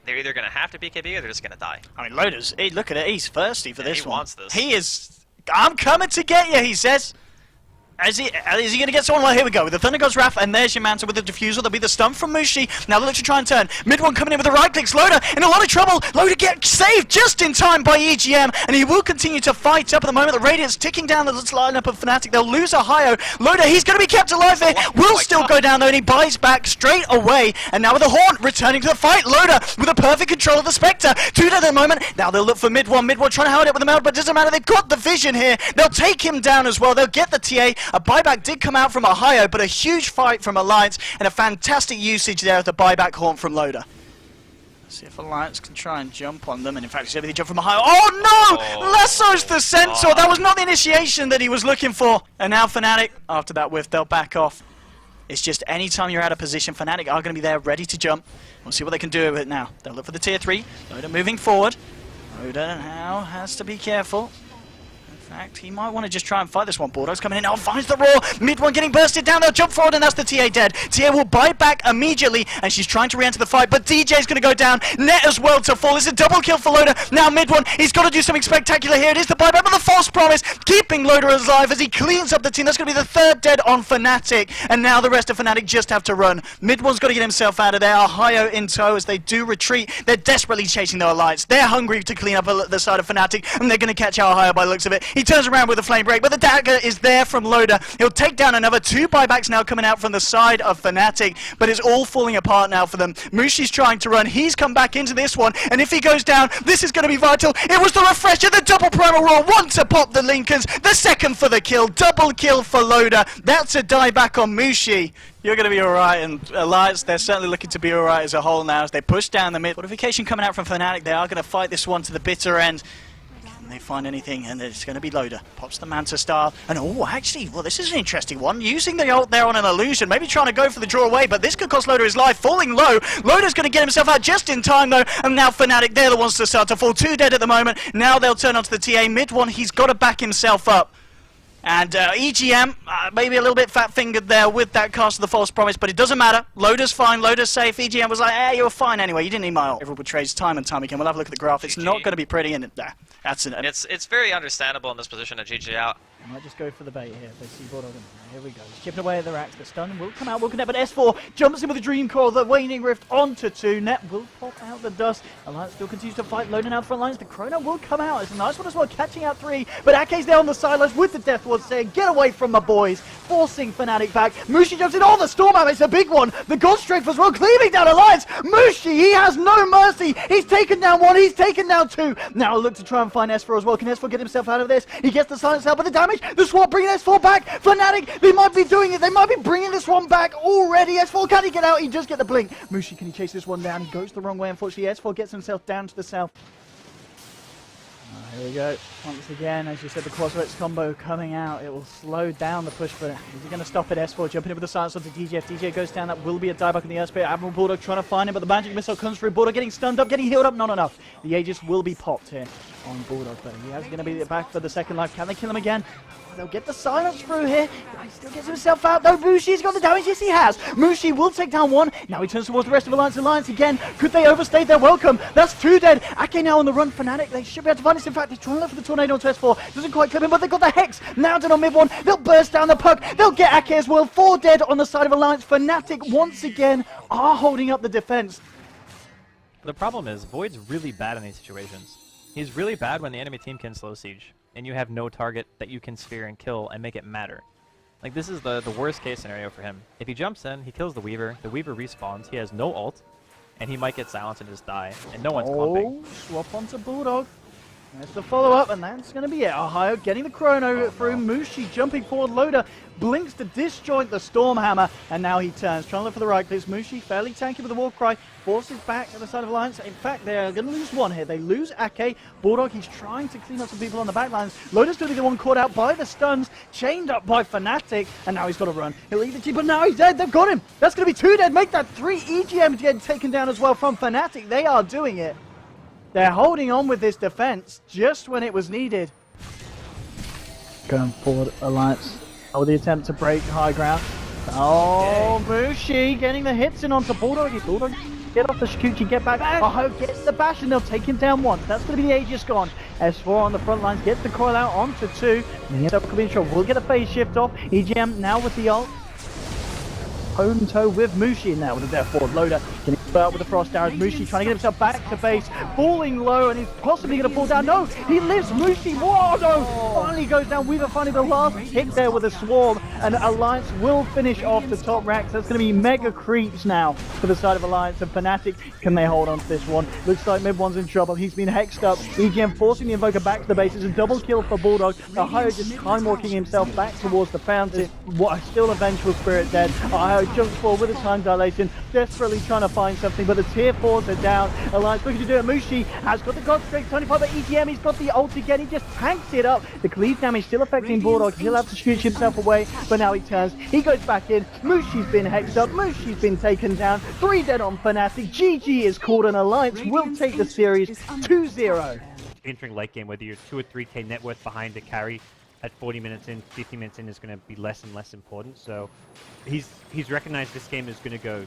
they're either going to have to BKB or they're just going to die. I mean, Loda's, look at it, he's thirsty for this he one. wants this. He is, I'm coming to get you, he says. Is he going to get someone? Well, here we go, with the Thunder God's Wrath, and there's your Manta with the Diffusal. There'll be the stun from Mushi. Now they look to try and turn. Mid one coming in with the right clicks. Loda in a lot of trouble. Loda gets saved just in time by EGM, and he will continue to fight up at the moment. The Radiant's ticking down the lineup of Fnatic. They'll lose Ohio. Loda, he's going to be kept alive here. Will still go down though, and he buys back straight away. And now with the Horn returning to the fight. Loda with a perfect control of the Spectre. 2 dead at the moment. Now they'll look for mid one. Mid one trying to hold it with the meld, but it doesn't matter. They've got the vision here. They'll take him down as well. They'll get the TA. A buyback did come out from Ohio, but a huge fight from Alliance and a fantastic usage there of the buyback Horn from Loda. Let's see if Alliance can try and jump on them, and in fact, see if they jump from Ohio. Oh no! Lasso's the Centaur! That was not the initiation that he was looking for. And now Fnatic, after that whiff, they'll back off. It's just any time you're out of position, Fnatic are going to be there ready to jump. We'll see what they can do with it now. They'll look for the tier 3. Loda moving forward. Loda now has to be careful. In fact, he might want to just try and fight this one. Bulldog's coming in now, finds the roar. Mid one getting bursted down. They'll jump forward, and that's the TA dead. TA will bite back immediately, and she's trying to re-enter the fight, but DJ's going to go down. Net as well to fall. It's a double kill for Loda. Now mid one, he's got to do something spectacular here. It is the buyback, but the false promise, keeping Loda alive as he cleans up the team. That's going to be the 3rd dead on Fnatic, and now the rest of Fnatic just have to run. Mid one's got to get himself out of there. Ohio in tow as they do retreat. They're desperately chasing their alliance. They're hungry to clean up the side of Fnatic, and they're going to catch Ohio by the looks of it. He turns around with a flame break, but the dagger is there from Loda. He'll take down another 2 buybacks now coming out from the side of Fnatic, but it's all falling apart now for them. Mushi's trying to run. He's come back into this one, and if he goes down, this is going to be vital. It was the refresher, the double primal roll, 1 to pop the Lincolns, the 2nd for the kill, double kill for Loda. That's a die back on Mushi. You're going to be alright, and Alliance, they're certainly looking to be alright as a whole now as they push down the mid. Fortification coming out from Fnatic. They are going to fight this one to the bitter end. They find anything, and it's going to be Loda. Pops the Manta Star, and oh, actually, well, this is an interesting one. Using the ult there on an illusion, maybe trying to go for the draw away, but this could cost Loda his life. Falling low, Loda's going to get himself out just in time, though, and now Fnatic, they're the ones to start to fall. 2 dead at the moment. Now they'll turn onto the TA. Mid one, he's got to back himself up. And EGM, maybe a little bit fat-fingered there with that cast of the false promise, but it doesn't matter. Loda's fine, Loda's safe. EGM was like, hey, you're fine anyway, you didn't need my ult. Everyone betrays time and time again. We'll have a look at the graph. It's not going to be pretty, and that's it. It's very understandable in this position to GG out. I might just go for the bait here. They see Bulldog. Here we go. He's chipping away at the racks. The stun will come out, will connect, but S4 jumps in with a Dream Core. The Waning Rift onto 2. Net will pop out the dust. Alliance still continues to fight, loading out the front lines. The Chrono will come out. It's a nice one as well, catching out 3. But Ake's there on the sidelines with the Death Ward saying, get away from my boys, forcing Fnatic back. Mushi jumps in. Oh, the Storm Hammer, it's a big one. The God Strength as well, cleaving down Alliance. Mushi, he has no mercy. He's taken down 1, he's taken down 2. Now look to try and find S4 as well. Can S4 get himself out of this? He gets the silence out, but the damage, the swap bringing S4 back. Fnatic, they might be doing it. They might be bringing this one back already. S4, can he get out? He just get the blink. Mushi, can he chase this one down? He goes the wrong way, unfortunately. S4 gets himself down to the south. Here we go. Once again, as you said, the Crossroads combo coming out. It will slow down the push, but is he going to stop it? S4 jumping in with the silence onto DJ. If DJ goes down, that will be a dieback in the airspace. Admiral Bulldog trying to find him, but the magic missile comes through. Bulldog getting stunned up, getting healed up. Not enough. The Aegis will be popped here on Bulldog, but he is going to be back for the 2nd life. Can they kill him again? They'll get the silence through here. He still gets himself out. No, Mushi's got the damage. Yes, he has. Mushi will take down 1. Now he turns towards the rest of Alliance. Alliance again. Could they overstay their welcome? That's 2 dead. Ake now on the run. Fnatic, they should be able to find this. In fact, they're trying to look for the tornado onto S4. Doesn't quite clip him, but they've got the Hex. Now done on mid 1. They'll burst down the puck. They'll get Ake as well. 4 dead on the side of Alliance. Fnatic, once again, are holding up the defense. The problem is, Void's really bad in these situations. He's really bad when the enemy team can slow siege, and you have no target that you can sphere and kill and make it matter. Like, this is the worst case scenario for him. If he jumps in, he kills the Weaver respawns, he has no ult, and he might get silenced and just die, and no one's clumping. Swap onto Bulldog. There's the follow-up, and that's going to be it. Ohio getting the Chrono through. Mushi jumping forward. Loda blinks to disjoint the Storm Hammer, and now he turns. Trying to look for the right clicks. Mushi fairly tanky with the War Cry. Forces back at the side of Alliance. In fact, they're going to lose 1 here. They lose Ake. Bulldog, he's trying to clean up some people on the backlines. Loda's going to be the one caught out by the stuns, chained up by Fnatic, and now he's got to run. He'll leave the team, but now he's dead. They've got him. That's going to be 2 dead. Make that 3. EGM getting taken down as well from Fnatic. They are doing it. They're holding on with this defense just when it was needed. Going forward, Alliance. Oh, the attempt to break high ground. Oh, Mushi getting the hits in onto Bulldog. Bulldog Get off the Shikuchi, get back. Aho gets the bash and they'll take him down once. That's going to be the Aegis gone. S4 on the front lines, gets the coil out onto 2. And he ends up coming in short. We'll get a phase shift off. EGM now with the ult. Home toe with Mushi now with a death forward loader. Can he put out with the frost arrows? Mushi trying to get himself back to base, falling low, and he's possibly going to fall down. No, he lives. Mushi, whoa, no! Finally goes down. Weaver finding the last hit there with a swarm, and Alliance will finish off the top racks. That's going to be mega creeps now for the side of Alliance and Fnatic. Can they hold on to this one? Looks like Mid One's in trouble. He's been hexed up. EGM forcing the Invoker back to the base. It's a double kill for Bulldog. Ohio just time walking himself back towards the fountain. What? Still a Vengeful Spirit dead. Ohio jumps forward with a time dilation, desperately trying to find something, but the tier 4s are down. Alliance looking to do it. Mushi has got the God Strike 25, but EGM, he's got the ult again. He just tanks it up. The cleave damage still affecting Bulldog. He'll have to shoot himself away, but now he turns. He goes back in. Mushi's been hexed up. Mushi's been taken down. 3 dead on Fnatic. GG is called, and Alliance will take the series 2-0. Entering late game, whether you're 2 or 3k net worth behind to carry at 40 minutes in, 50 minutes in is going to be less and less important. So he's recognized this game is going to go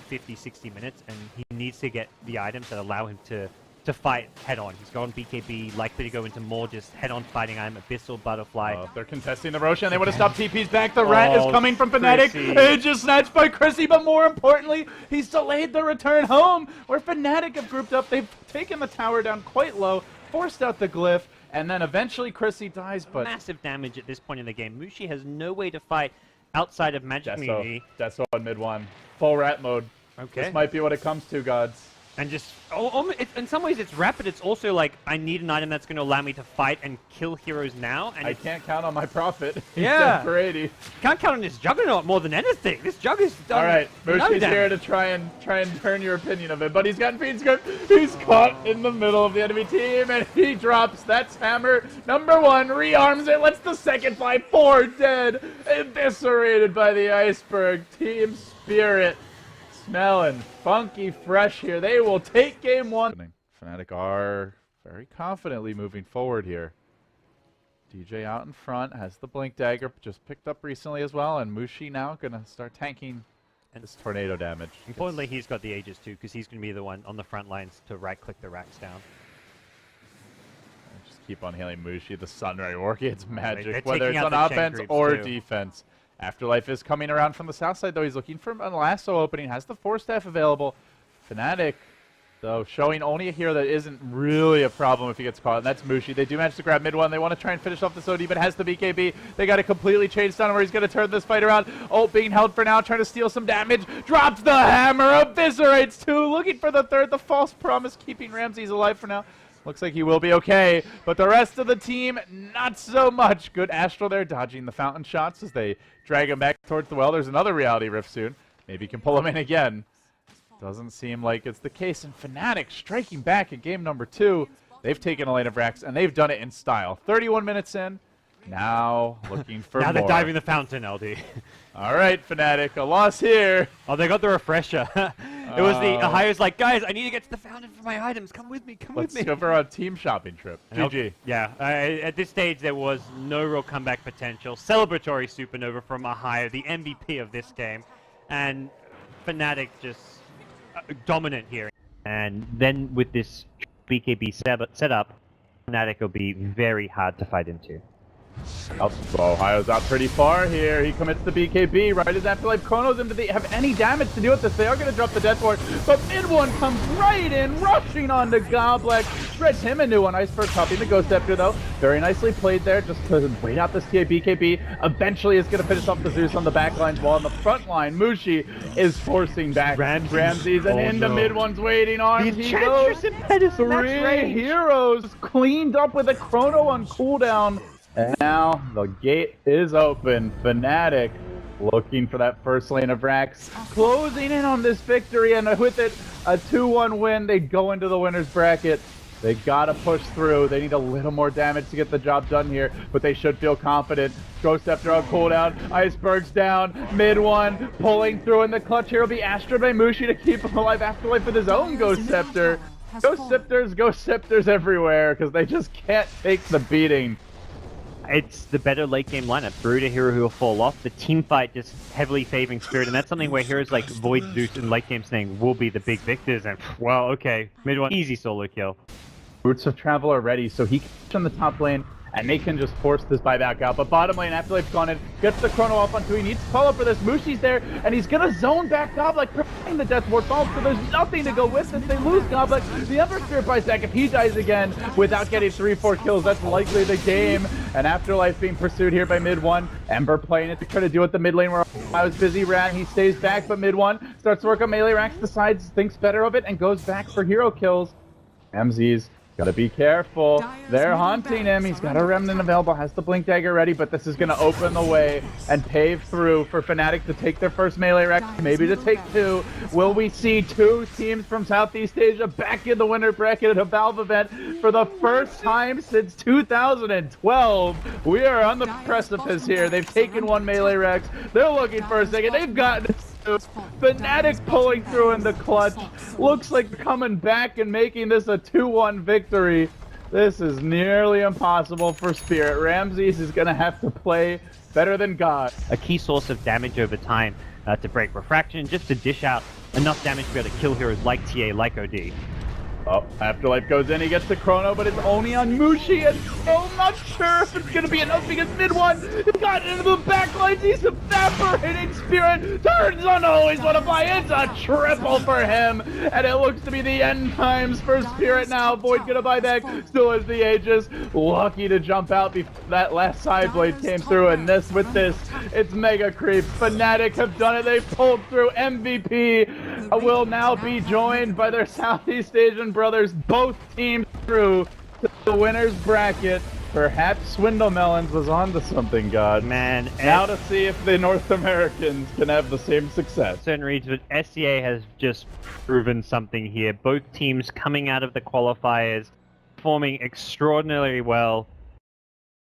50, 60 minutes, and he needs to get the items that allow him to fight head-on. He's gone BKB, likely to go into more just head-on fighting. I'm Abyssal, Butterfly. They're contesting the Roshan. They would have stopped TP's back. The rat is coming from Fnatic. Chrissy. It just snatched by Chrissy, but more importantly, he's delayed the return home, where Fnatic have grouped up. They've taken the tower down quite low, forced out the glyph, and then eventually Chrissy dies, but... Massive damage at this point in the game. Mushi has no way to fight outside of Magic Community. Deso on mid one. Full rat mode. Okay. This might be what it comes to, gods. And just, in some ways it's rapid, it's also like, I need an item that's going to allow me to fight and kill heroes now. And I can't count on my profit. Yeah. For 80. Can't count on this Juggernaut more than anything. This Jug is done. All right, Mushi's here to try and turn your opinion of it, but he's got Fiend Script. He's caught in the middle of the enemy team, and he drops. That's hammer number 1. Rearms it. Lets the second fly. 4 dead. Eviscerated by the iceberg. Team Spirit. Smelling funky fresh here. They will take game 1. Fnatic are very confidently moving forward here. DJ out in front, has the Blink Dagger, just picked up recently as well, and Mushi now gonna start tanking this tornado damage. Importantly, he's got the Aegis too, because he's going to be the one on the front lines to right-click the racks down. Just keep on hailing Mushi. The Sunray working its magic, They're whether it's taking on out the chain offense creeps or too. defense. Afterlife is coming around from the south side, though. He's looking for a lasso opening, has the Force Staff available. Fnatic, though, showing only a hero that isn't really a problem if he gets caught, and that's Mushi. They do manage to grab mid one. They want to try and finish off this OD, but has the BKB. They got to completely change down where he's going to turn this fight around. Ult being held for now, trying to steal some damage. Drops the hammer, eviscerates 2, looking for the 3rd. The false promise keeping Ramses alive for now. Looks like he will be okay, but the rest of the team, not so much. Good Astral there, dodging the fountain shots as they drag him back towards the well. There's another Reality Rift soon. Maybe he can pull him in again. Doesn't seem like it's the case. And Fnatic striking back in game number 2. They've taken a lane of racks, and they've done it in style. 31 minutes in. Now looking for now more. they're diving the fountain, LD. All right, Fnatic, a loss here. Oh, they got the refresher. It was the Ohio's like, guys, I need to get to the fountain for my items. Come with me, come with me. Let's go for a team shopping trip. GG. Yeah, at this stage there was no real comeback potential. Celebratory supernova from Ohio, the MVP of this game, and Fnatic just dominant here. And then with this BKB setup, Fnatic will be very hard to fight into. Oh, Ohio's out pretty far here. He commits the BKB right as Afterlife chronos him. Do they have any damage to do with this? They are going to drop the death ward, but mid one comes right in, rushing onto Goblet. Spreads him a new one. Iceberg copying the Ghost Scepter, though. Very nicely played there, just to wait out this TA BKB. Eventually is going to finish off the Zeus on the back lines, while on the front line, Mushi is forcing back Ramses, and into mid one's waiting arms. He goes. 3 heroes cleaned up with a chrono on cooldown. And now the gate is open. Fnatic looking for that first lane of racks, closing in on this victory, and with it, a 2-1 win. They go into the winner's bracket. They gotta push through. They need a little more damage to get the job done here, but they should feel confident. Ghost Scepter on cooldown, Iceberg's down, mid one, pulling through in the clutch here will be Astra by Mushi to keep him alive. Afterlife with his own Ghost Scepter. Ghost Scepters everywhere, because they just can't take the beating. it's the better late game lineup. Brood, Hero who will fall off. The team fight just heavily favoring Spirit, and that's something where heroes like Void, Zeus, and late game Snake will be the big victors. And well, okay, mid one, easy solo kill. Roots of Travel are ready, so he can push on the top lane, and they can just force this buyback out. But bottom lane, Afterlife's gone in, gets the chrono off onto, he needs to follow for this. Mushi's there, and he's gonna zone back Goblik, preparing the Death Ward falls, so there's nothing to go with this. They lose Goblik. The Ember Spirit buys back. If he dies again without getting 3-4 kills, that's likely the game. And Afterlife being pursued here by mid one. Ember playing it to try to do it the mid lane where I was busy ran. He stays back, but mid one starts to work on melee racks, decides, thinks better of it, and goes back for hero kills. MZ's gotta be careful. They're haunting him. He's got a remnant available, has the blink dagger ready, but this is gonna open the way and pave through for Fnatic to take their first melee rack, maybe to take two. Will we see two teams from Southeast Asia back in the winner bracket at a Valve event for the first time since 2012? We are on the precipice here. They've taken one melee rack. They're looking for a second. They've gotten Fnatic pulling through in the clutch. Looks like coming back and making this a 2-1 victory. This is nearly impossible for Spirit. Ramses is going to have to play better than God. A key source of damage over time to break refraction, just to dish out enough damage to be able to kill heroes like TA, like OD. Oh, Afterlife goes in, he gets the chrono, but it's only on Mushi, and I'm not sure if it's gonna be enough because mid one, he got into the backlines, he's evaporating. Spirit turns on always wanna fly, it's a triple for him, and it looks to be the end times for Spirit now. Void gonna buy back, still has the Aegis, lucky to jump out before that last side blade came through, and with this, it's mega creep. Fnatic have done it, they pulled through. MVP will now be joined by their Southeast Asian brothers, both teams through to the winner's bracket. Perhaps Swindle Melons was onto something, God. Man, now to see if the North Americans can have the same success. Certain regions, but SCA has just proven something here. Both teams coming out of the qualifiers, performing extraordinarily well.